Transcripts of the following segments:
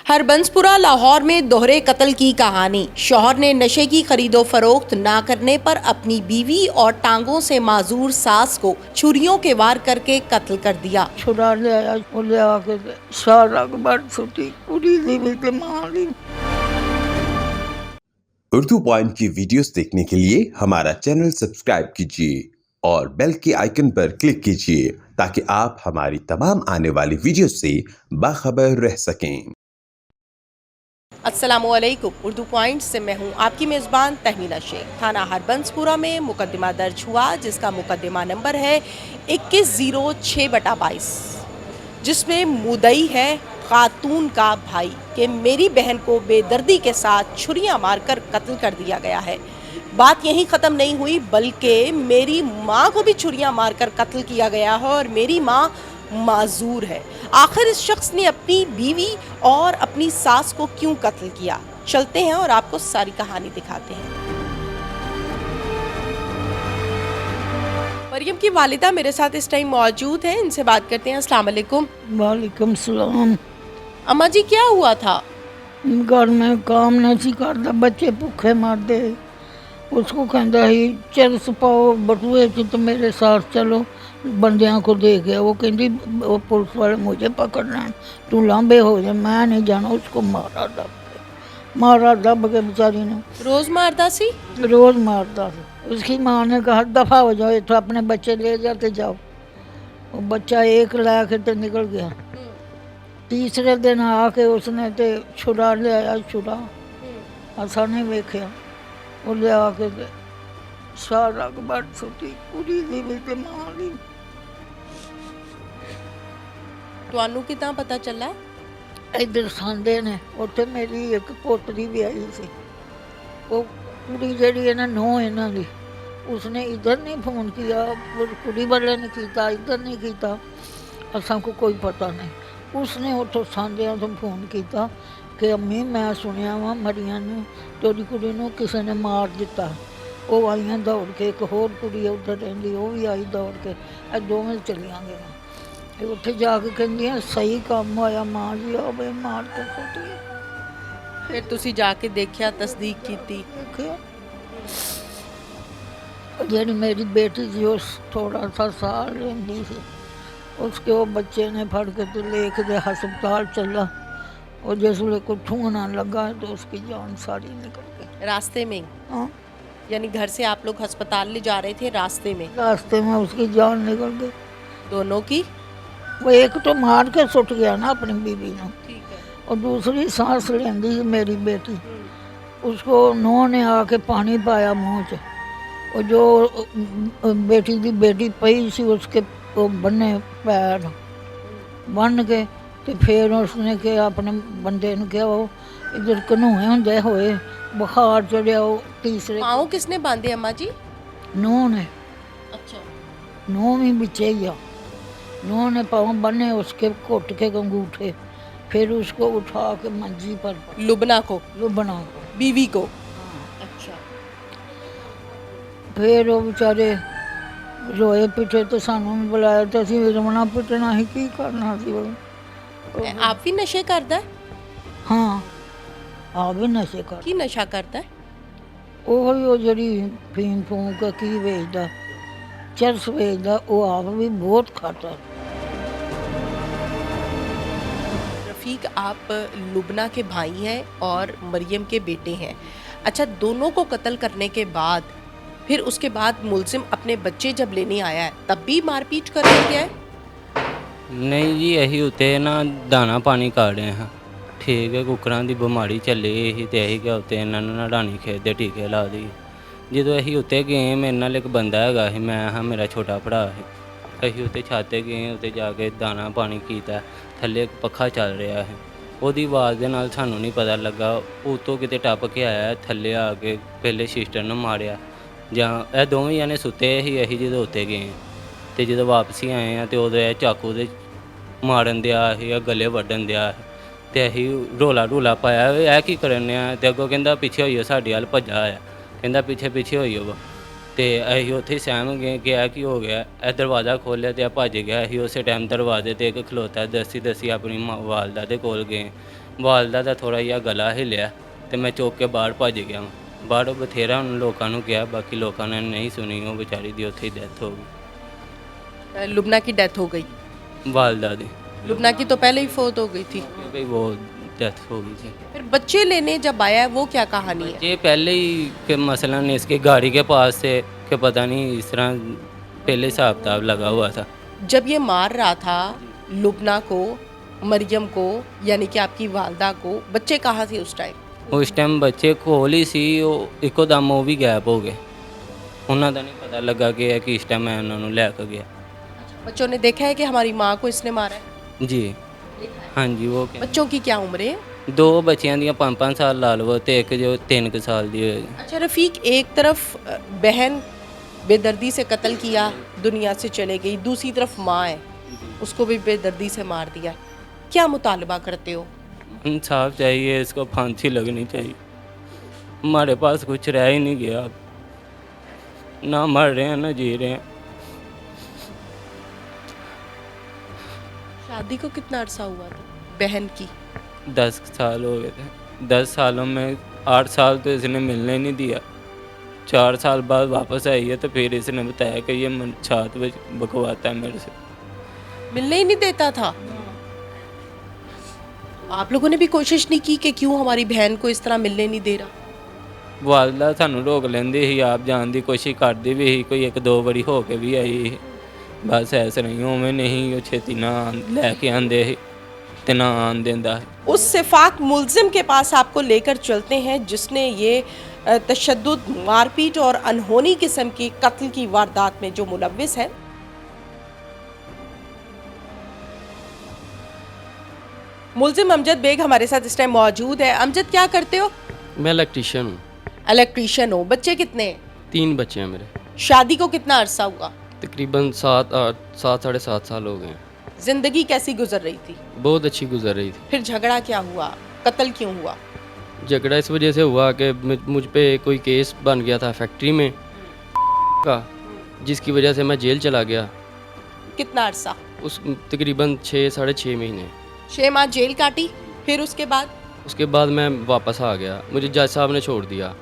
हरबंसपुरा लाहौर में दोहरे कत्ल की कहानी। शौहर ने नशे की खरीदो फरोख्त ना करने पर अपनी बीवी और टांगों से माजूर सास को छुरियों के वार करके कत्ल कर दिया। छुड़ा लिया वो लिया के सारा बड़ छुट्टी कुड़ी दी भी ते मां दी। उर्दू पॉइंट की वीडियोस देखने के लिए हमारा चैनल सब्सक्राइब कीजिए और बेल के आइकन पर क्लिक कीजिए ताकि आप हमारी तमाम आने वाली वीडियोस से बाखबर रह सकें। अस्सलामुअलैकुम। उर्दू पॉइंट से मैं हूं आपकी मेज़बान तहमीना शेख। थाना हरबंसपुरा में मुकदमा दर्ज हुआ जिसका मुकदमा नंबर है 2106/22, जिसमें मुद्दई है खातून का भाई कि मेरी बहन को बेदर्दी के साथ छुरियां मारकर कत्ल कर दिया गया है। बात यहीं ख़त्म नहीं हुई बल्कि मेरी माँ को भी छुरियां मारकर कत्ल किया गया है और मेरी माँ माजूर है। आखिर इस शख्स ने अपनी बीवी और अपनी सास को क्यों कत्ल किया? चलते हैं और आपको सारी कहानी दिखाते हैं। मरियम की वालिदा मेरे साथ इस टाइम मौजूद है, इनसे बात करते हैं। अस्सलाम वालेकुम। वालेकुम सलाम। अम्मा जी, क्या हुआ था? घर में काम नहीं करता, बच्चे भूखे मरदे। उसको कहता ही चरस पाओ बटुए च तो मेरे साथ चलो, बंदियां को दे गया। वो कहती वो पुलिस वाले मुझे पकड़ना है, तू लांबे हो जाए, मैं नहीं जाना। उसको मारा दब के बेचारी ने। रोज मारदा सी? रोज मारता था। उसकी माँ ने कहा दफा हो जाओ, तो अपने बच्चे ले जाते जाओ। वो बच्चा एक ला के तो निकल गया। तीसरे दिन आके उसने तो छुड़ा लिया, छुड़ा असा नहीं वेख्या। वो लिया के सारा बड़ छुट्टी कुड़ी दी भी ते मां दी। ਤੁਹਾਨੂੰ ਕਿਦਾਂ पता चला? इधर सांदे ने उत्थे मेरी एक पोतरी भी आई सी। वो कुड़ी जड़ी है ना नौ इन्हां दी, उसने इधर नहीं फोन किया, कुड़ी वाले ने किया, इधर नहीं किया। असां को कोई पता नहीं। उसने उतो सांदियां तो फोन किया कि अम्मी मैं सुनिया वा मरिया ने तेरी कुड़ी नूं किसी ने मार दिता। वो आईयां दौड़ के, एक होर कुड़ी उधर रहिंदी वो भी आई दौड़ के, ए दोवें चलियां गईयां। उत्थे जाके कहंदियां सही काम होया मां जी, आवे मार के सुटी। फिर तुसी जाके देखिया, तस्दीक कीती? जेड़ी मेरी बेटी थी उस थोड़ा सा साल रही थी, उसके वो बच्चे ने फड़ के तो लेके दे हस्पताल चला। और जिस वे को ठूंगना लगा तो उसकी जान सारी निकल गई रास्ते में? हाँ, यानी घर से आप लोग अस्पताल ले जा रहे थे, रास्ते में? रास्ते में उसकी जान निकल गई। दोनों की? वो एक तो मार के सुट गया ना अपनी बीवी ने, ठीक है। और दूसरी सांस लेंदी थी मेरी बेटी। उसको नौ ने आके पानी पाया मुँह च। और जो बेटी की बेटी पई सी उसके वो बन्ने पैर बन के, तो फिर उसने के अपने बंदे ने कहा वो इधर कन्हूए होंदे होए बुखार चढ़िया। वो तीसरे पाँव किसने बांधे अम्मा जी? नौ ने, अच्छा। नौ भी बिचे ही आ। नौ ने पाँव बने उसके, घुट के अंगूठे, फिर उसको उठा के मंजी पर लुबना को? लुबना को, बीवी को? अच्छा। फिर वो बेचारे रोए पिटे तो सानू भी बुलाया, तो असीं भी रोना पिटना ही की करना सी। आप भी नशे करदा है? हाँ, आ भी नशे कर। की नशा करदा है? ਉਹ ਜਿਹੜੀ ਫੀਮ ਫੂਮ का की ਵੇਚਦਾ, ਚਰਸ ਵੇਚਦਾ, ਉਹ ਆਪ ਵੀ ਬਹੁਤ ਖਾਤਾ। रफ़ीक, आप लुबना के भाई हैं और मरियम के बेटे हैं। अच्छा, दोनों को कत्ल करने के बाद फिर उसके बाद मुलजिम अपने बच्चे जब लेने आया है तब भी मारपीट करने गया है? नहीं जी, अही उत्ते ना दाना पानी काढ़े हाँ, ठीक है। कुकरां दी बिमारी चली ही तो अही क्या उत्ते इन्हां नूं नड़ानी खेत दे टीके ला दी। ਜਦੋਂ ਅਸੀਂ ਉੱਤੇ ਗਏ, ਮੇਰੇ ਨਾਲ ਇੱਕ ਬੰਦਾ ਹੈਗਾ ਸੀ, ਮੈਂ ਹਾਂ ਮੇਰਾ ਛੋਟਾ ਭਰਾ ਸੀ। ਅਸੀਂ ਉੱਤੇ ਛੱਤ 'ਤੇ ਗਏ, ਉੱਤੇ ਜਾ ਕੇ ਦਾਣਾ ਪਾਣੀ ਕੀਤਾ। ਥੱਲੇ ਇੱਕ ਪੱਖਾ ਚੱਲ ਰਿਹਾ ਹੈ, ਉਹਦੀ ਆਵਾਜ਼ ਦੇ ਨਾਲ ਸਾਨੂੰ ਨਹੀਂ ਪਤਾ ਲੱਗਾ, ਉੱਤੋਂ ਕਿਤੇ ਟੱਪ ਕੇ ਆਇਆ, ਥੱਲੇ ਆ ਕੇ ਪਹਿਲੇ ਸਿਸਟਰ ਨੂੰ ਮਾਰਿਆ। ਜਾਂ ਇਹ ਦੋਵੇਂ ਜਾਣੇ ਸੁੱਤੇ ਸੀ, ਅਸੀਂ ਜਦੋਂ ਉੱਤੇ ਗਏ ਅਤੇ ਜਦੋਂ ਵਾਪਸੀ ਆਏ ਹਾਂ ਤਾਂ ਉਦੋਂ ਇਹ ਚਾਕੂ ਦੇ ਮਾਰਨ ਦਿਆ ਸੀ, ਗਲੇ ਵੱਢਣ ਦਿਆ ਸੀ। ਅਤੇ ਅਸੀਂ ਰੌਲਾ ਪਾਇਆ ਇਹ ਕੀ ਕਰਨ ਡਿਆ, ਅਤੇ ਅੱਗੋਂ ਕਹਿੰਦਾ ਪਿੱਛੇ ਹੋਈਓ, ਸਾਡੇ ਵੱਲ ਭੱਜਾ ਆਇਆ, ਕਹਿੰਦਾ ਪਿੱਛੇ ਹੋਈਓ ਵਾ। ਅਤੇ ਅਸੀਂ ਉੱਥੇ ਸਹਿਮ ਗਏ ਕਿ ਇਹ ਕੀ ਹੋ ਗਿਆ। ਇਹ ਦਰਵਾਜ਼ਾ ਖੋਲ੍ਹਿਆ ਅਤੇ ਇਹ ਭੱਜ ਗਿਆ। ਅਸੀਂ ਉਸੇ ਟਾਈਮ ਦਰਵਾਜ਼ੇ 'ਤੇ ਇੱਕ ਖਲੋਤਾ ਦੱਸੀ ਆਪਣੀ ਵਾਲਦਾ ਦੇ ਕੋਲ ਗਏ। ਵਾਲਦਾ ਦਾ ਥੋੜਾ ਜਿਹਾ ਗਲਾ ਹਿੱਲਿਆ ਤੇ ਮੈਂ ਚੁੱਕ ਕੇ ਬਾਹਰ ਭੱਜ ਗਿਆ ਵਾਂ। ਬਾਹਰੋਂ ਬਥੇਰਾ ਹੁਣ ਲੋਕਾਂ ਨੂੰ ਕਿਹਾ, ਬਾਕੀ ਲੋਕਾਂ ਨੇ ਨਹੀਂ ਸੁਣੀ, ਉਹ ਵਿਚਾਰੀ ਦੀ ਉੱਥੇ ਹੀ ਡੈਥ ਹੋ ਗਈ। लुबना की डेथ हो गई। वालदा दी लुबना की तो पहले ही फौत हो गई थी। क्योंकि वो डेथ हो गई थी। फिर बच्चे लेने जब आया है, वो क्या कहानी है? ये पहले ही के मसलन इसके गाड़ी के पास से कि पता नहीं इस तरह पहले हिसाब किताब लगा हुआ था। जब ये मार रहा था लुबना को, मरियम को, यानी कि आपकी वालदा को, बच्चे कहाँ थे उस टाइम? उस टाइम बच्चे कोल ही सी, इको दम वो भी गैप हो गए। उन्होंने तो नहीं पता लगा कि किस टाइम मैं उन्होंने लैके गया। बच्चों ने देखा है कि हमारी माँ को इसने मारा है? जी हाँ जी। वो क्या बच्चों की क्या उम्र है? दो बच्चियां दियां 5-5 साल ला लो ते एक जो 3 साल दी होएगी। अच्छा रफ़ीक, एक तरफ बहन बेदर्दी से कत्ल किया, दुनिया से चले गई, दूसरी तरफ माँ है, उसको भी बेदर्दी से मार दिया। क्या मुतालबा करते हो? इंसाफ चाहिए, इसको फांसी लगनी चाहिए। हमारे पास कुछ रह ही नहीं गया अब, ना मर रहे हैं ना जी रहे हैं। शादी को कितना अरसा हुआ था बहन की? 10 साल हो गए थे। 10 सालों में 8 साल तो इसने मिलने ही नहीं दिया। 4 साल बाद वापस आई है तो फिर इसने बताया कि ये छात में बकवाता है मेरे से। मिलने ही नहीं देता था। आप लोगों ने भी कोशिश नहीं की कि क्यों हमारी बहन को इस तरह मिलने नहीं दे रहा? वालदा सानू रोक लेंदी ही, आप जान की कोशिश करती भी ही, कोई 1-2 बारी हो के भी आई ही। बस ऐसे नहीं उमें नहीं वो छेती ना लैके आंदे ही ते ना आन देंदा है। उस सिफाक मुलजिम के पास आपको लेकर चलते हैं जिसने ये तशद्दुद, मारपीट और अनहोनी किस्म की कत्ल की वारदात में जो मुलव्विस है। मुलजिम अमजद बेग हमारे साथ इस टाइम मौजूद है। अमजद, क्या करते हो? मैं इलेक्ट्रीशियन हूँ। इलेक्ट्रीशियन हो। बच्चे कितने हैं? 3 बच्चे हैं मेरे। शादी को कितना अरसा हुआ? तकरीबन 7-7.5 साल हो गए हैं। जिंदगी कैसी गुजर रही थी? बहुत अच्छी गुजर रही थी। फिर झगड़ा क्या हुआ? कत्ल क्यों हुआ? झगड़ा इस वजह से हुआ कि मुझ पे कोई केस बन गया था फैक्ट्री में का, जिसकी वजह से मैं जेल चला गया। कितना अरसा? उस तकरीबन 6-6.5 महीने। 6 माह जेल काटी। फिर उसके बाद मैं वापस आ गया, मुझे जज साहब ने छोड़ दिया।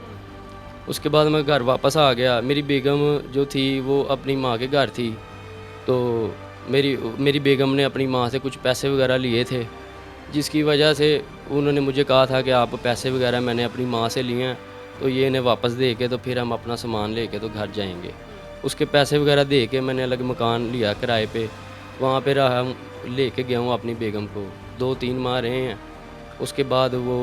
उसके बाद मैं घर वापस आ गया। मेरी बेगम जो थी वो अपनी माँ के घर थी, तो मेरी बेगम ने अपनी माँ से कुछ पैसे वगैरह लिए थे, जिसकी वजह से उन्होंने मुझे कहा था कि आप पैसे वगैरह मैंने अपनी माँ से लिए हैं, तो ये इन्हें वापस दे के तो फिर हम अपना सामान ले के तो घर जाएंगे। उसके पैसे वगैरह दे के मैंने अलग मकान लिया किराए पे, वहाँ पे रहा, ले के गया हूँ अपनी बेगम को। 2-3 माह रहे हैं। उसके बाद वो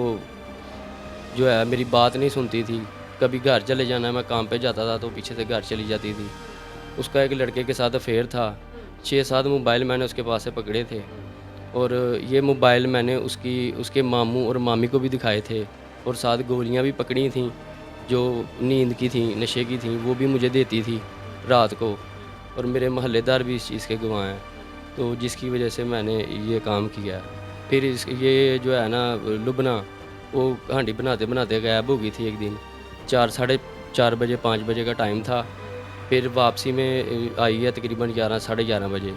जो है मेरी बात नहीं सुनती थी। कभी घर चले जाना, मैं काम पे जाता था तो पीछे से घर चली जाती थी। उसका एक लड़के के साथ अफेयर था। 6-7 मोबाइल मैंने उसके पास से पकड़े थे, और ये मोबाइल मैंने उसके मामू और मामी को भी दिखाए थे, और साथ गोलियां भी पकड़ी थी जो नींद की थी, नशे की थी, वो भी मुझे देती थी रात को। और मेरे महल्लेदार भी इस चीज़ के गवाह हैं, तो जिसकी वजह से मैंने ये काम किया। फिर ये जो है ना लुबना, वो हांडी बनाते बनाते गायब हो गई थी एक दिन। 4-4:30 बजे 5 बजे का टाइम था। फिर वापसी में आई है तकरीबन 11-11:30 बजे।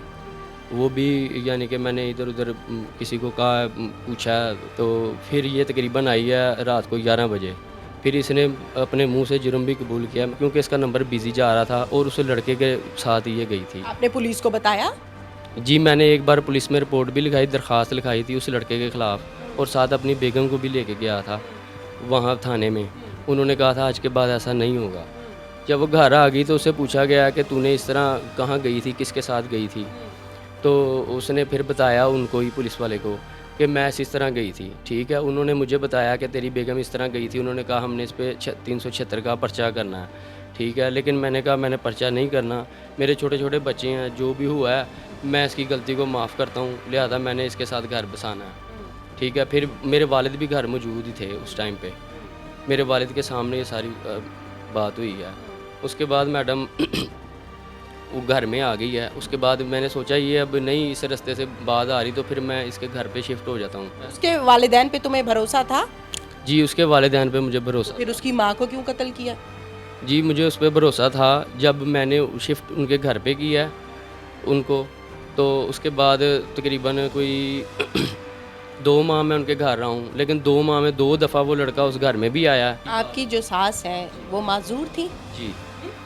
वो भी यानी कि मैंने इधर उधर किसी को कहा, पूछा, तो फिर ये तकरीबन आई है रात को 11 बजे। फिर इसने अपने मुंह से जुर्म भी कबूल किया, क्योंकि इसका नंबर बिजी जा रहा था और उस लड़के के साथ ये गई थी। आपने पुलिस को बताया? जी, मैंने एक बार पुलिस में रिपोर्ट भी लिखाई, दरख्वास्त लिखाई थी उस लड़के के ख़िलाफ़, और साथ अपनी बेगम को भी लेके गया था वहाँ थाने में। उन्होंने कहा था आज के बाद ऐसा नहीं होगा। जब वो घर आ गई तो उससे पूछा गया कि तूने इस तरह कहाँ गई थी, किसके साथ गई थी, तो उसने फिर बताया उनको ही, पुलिस वाले को, कि मैं इस तरह गई थी। ठीक है, उन्होंने मुझे बताया कि तेरी बेगम इस तरह गई थी। उन्होंने कहा हमने इस पर 376 का पर्चा करना है। ठीक है, लेकिन मैंने कहा मैंने पर्चा नहीं करना, मेरे छोटे छोटे बच्चे हैं, जो भी हुआ है मैं इसकी गलती को माफ़ करता हूँ, लिहाजा मैंने इसके साथ घर बसाना है। ठीक है, फिर मेरे वालिद भी घर मौजूद ही थे उस टाइम पे, मेरे वालिद के सामने ये सारी बात हुई है। उसके बाद मैडम वो घर में आ गई है। उसके बाद मैंने सोचा ये अब नहीं इस रास्ते से बात आ रही, तो फिर मैं इसके घर पे शिफ्ट हो जाता हूँ। उसके वालिदैन पे तुम्हें भरोसा था? जी, उसके वालिदैन पे मुझे भरोसा। फिर उसकी माँ को क्यों कत्ल किया? जी, मुझे उस पर भरोसा था। जब मैंने शिफ्ट उनके घर पे किया उनको, तो उसके बाद तकरीबन कोई 2 माह मैं उनके घर रहा हूँ, लेकिन 2 माह में 2 दफ़ा वो लड़का उस घर में भी आया है। आपकी जो सास है वो माजूर थी? जी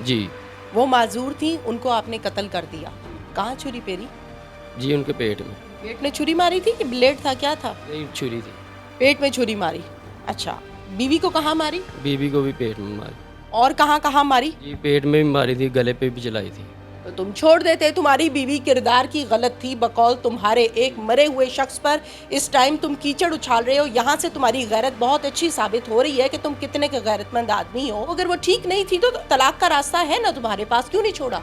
जी वो माजूर थी, उनको आपने कत्ल कर दिया। कहाँ छुरी पेरी? जी, उनके पेट में। पेट में छुरी मारी थी कि ब्लेड था, क्या था? नहीं, छुरी थी। पेट में छुरी मारी। अच्छा, बीवी को कहाँ मारी? बीवी को भी पेट में मारी। और कहाँ कहाँ मारी? जी, पेट में भी मारी थी, गले पे भी चलाई थी। तो तुम छोड़ देते? तुम्हारी बीवी किरदार की गलत थी, बकौल तुम्हारे एक मरे हुए शख्स पर इस टाइम तुम कीचड़ उछाल रहे हो। यहाँ से तुम्हारी गैरत बहुत अच्छी साबित हो रही है कि तुम कितने के गैरतमंद आदमी हो। अगर वो ठीक नहीं थी तो तलाक का रास्ता है ना तुम्हारे पास, क्यों नहीं छोड़ा?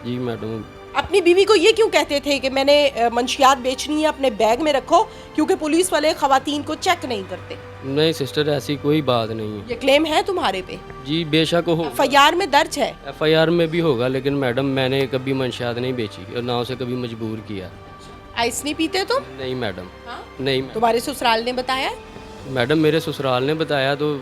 जी मैडम। अपनी बीवी को ये क्यों कहते थे कि मैंने मंशियात बेचनी है, अपने बैग में रखो, क्योंकि पुलिस वाले खवातीन को चेक नहीं करते? नहीं सिस्टर, ऐसी कोई बात नहीं है। ये क्लेम है तुम्हारे पे? जी बेशक हो। FIR में दर्ज है? FIR में भी होगा, लेकिन मैडम मैंने कभी मंशियात नहीं बेची और ना उसे कभी मजबूर किया। आइस नहीं पीते तुम? नहीं मैडम। हाँ? नहीं तुम्हारे ससुराल ने बताया? मैडम, मेरे ससुराल ने बताया तो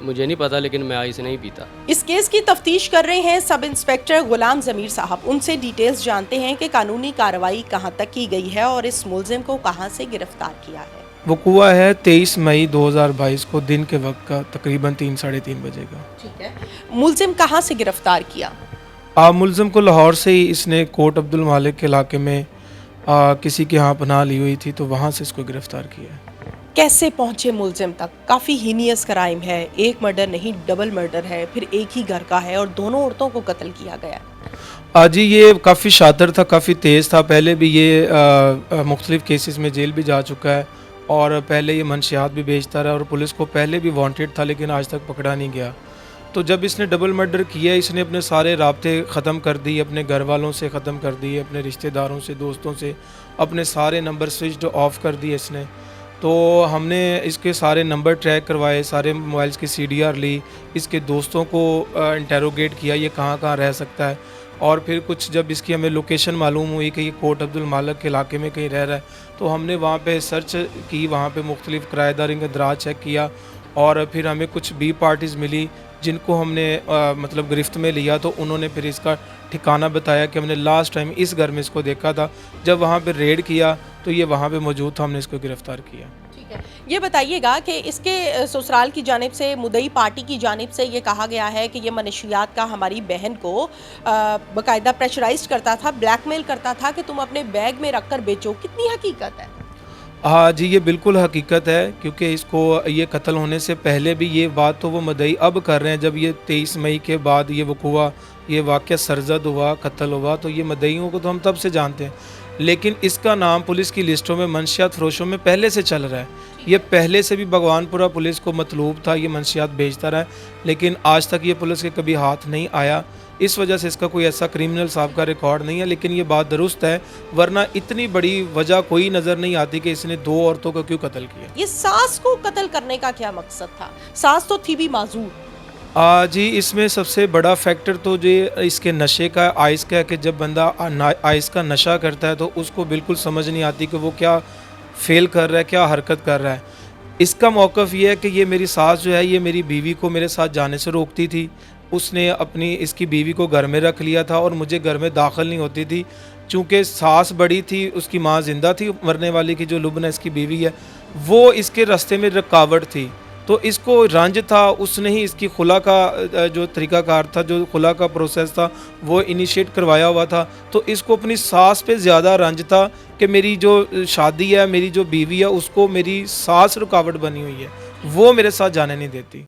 मुझे नहीं पता, लेकिन मैं आइस नहीं पीता। इस केस की तफ्तीश कर रहे हैं सब इंस्पेक्टर गुलाम जमीर साहब। उनसे डिटेल्स जानते हैं कि कानूनी कार्रवाई कहां तक की गई है और इस मुलजिम को कहां से गिरफ्तार किया है। वक़ूआ है 23 मई 2022 को दिन के वक्त का, तकरीबन 3 साढ़े 3 बजे का। ठीक है, मुलजिम कहां से गिरफ्तार किया? मुलजिम को लाहौर से ही इसने कोट अब्दुल मालिक के इलाके में किसी के यहाँ पनाह ली हुई थी, तो वहाँ से इसको गिरफ्तार किया है। कैसे पहुंचे मुलजिम तक? काफी हीनियस क्राइम है, एक मर्डर नहीं डबल मर्डर है, फिर एक ही घर का है और दोनों औरतों को कत्ल किया गया। जी ये काफ़ी शातिर था, काफ़ी तेज़ था। पहले भी ये मुख्तलिफ केसेस में जेल भी जा चुका है और पहले ये मंशियात भी बेचता रहा और पुलिस को पहले भी वांटेड था, लेकिन आज तक पकड़ा नहीं गया। तो जब इसने डबल मर्डर किया, इसने अपने सारे राब्ते ख़त्म कर दिए, अपने घर वालों से ख़त्म कर दिए, अपने रिश्तेदारों से, दोस्तों से, अपने सारे नंबर स्विच्ड ऑफ कर दिए इसने। तो हमने इसके सारे नंबर ट्रैक करवाए, सारे मोबाइल्स की CDR ली, इसके दोस्तों को इंटेरोगेट किया ये कहाँ कहाँ रह सकता है, और फिर कुछ जब इसकी हमें लोकेशन मालूम हुई कि ये कोट अब्दुल मालिक के इलाके में कहीं रह रहा है, तो हमने वहाँ पे सर्च की, वहाँ पे मुख्तलिफ किराएदारी का दराज चेक किया और फिर हमें कुछ बी पार्टीज़ मिली जिनको हमने मतलब गिरफ्त में लिया। तो उन्होंने फिर इसका ठिकाना बताया कि हमने लास्ट टाइम इस घर में इसको देखा था। जब वहाँ पे रेड किया तो ये वहाँ पे मौजूद था, हमने इसको गिरफ़्तार किया। ठीक है, ये बताइएगा कि इसके ससुराल की जानिब से, मुदई पार्टी की जानिब से ये कहा गया है कि ये मनशियात का हमारी बहन को बाकायदा प्रेशराइज करता था, ब्लैकमेल करता था कि तुम अपने बैग में रख कर बेचो। कितनी हकीकत है? हाँ जी, ये बिल्कुल हकीकत है, क्योंकि इसको ये कत्ल होने से पहले भी ये बात तो वो मदई अब कर रहे हैं। जब ये 23 मई के बाद ये वक़ूआ, ये वाक़या सरज़द हुआ, कत्ल हुआ, तो ये मदईयों को तो हम तब से जानते हैं, लेकिन इसका नाम पुलिस की लिस्टों में मंशियात फ़रोशों में पहले से चल रहा है। ये पहले से भी भगवानपुरा पुलिस को मतलूब था, ये मंशियात बेचता रहा है, लेकिन आज तक ये पुलिस के कभी हाथ नहीं आया। इस वजह से इसका कोई ऐसा क्रिमिनल साहब का रिकॉर्ड नहीं है। लेकिन ये बात दुरुस्त है, वरना इतनी बड़ी वजह कोई नज़र नहीं आती कि इसने 2 औरतों को क्यों कत्ल किया। ये सास को कत्ल करने का क्या मकसद था? सास तो थी भी माजूर। जी इसमें सबसे बड़ा फैक्टर तो जो इसके नशे का, आइस का है कि जब बंदा आइस का नशा करता है तो उसको बिल्कुल समझ नहीं आती कि वो क्या फेल कर रहा है, क्या हरकत कर रहा है। इसका मौक़िफ़ ये है कि ये मेरी सास जो है, ये मेरी बीवी को मेरे साथ जाने से रोकती थी। उसने अपनी इसकी बीवी को घर में रख लिया था और मुझे घर में दाखिल नहीं होती थी। चूँकि सास बड़ी थी, उसकी माँ ज़िंदा थी मरने वाली की, जो लुबना इसकी बीवी है, वो इसके रास्ते में रुकावट थी। तो इसको रंज था, उसने ही इसकी खुला का जो तरीक़ाकार था, जो खुला का प्रोसेस था, वो इनिशिएट करवाया हुआ था। तो इसको अपनी सास पे ज़्यादा रंज था कि मेरी जो शादी है, मेरी जो बीवी है, उसको मेरी सास रुकावट बनी हुई है, वो मेरे साथ जाने नहीं देती।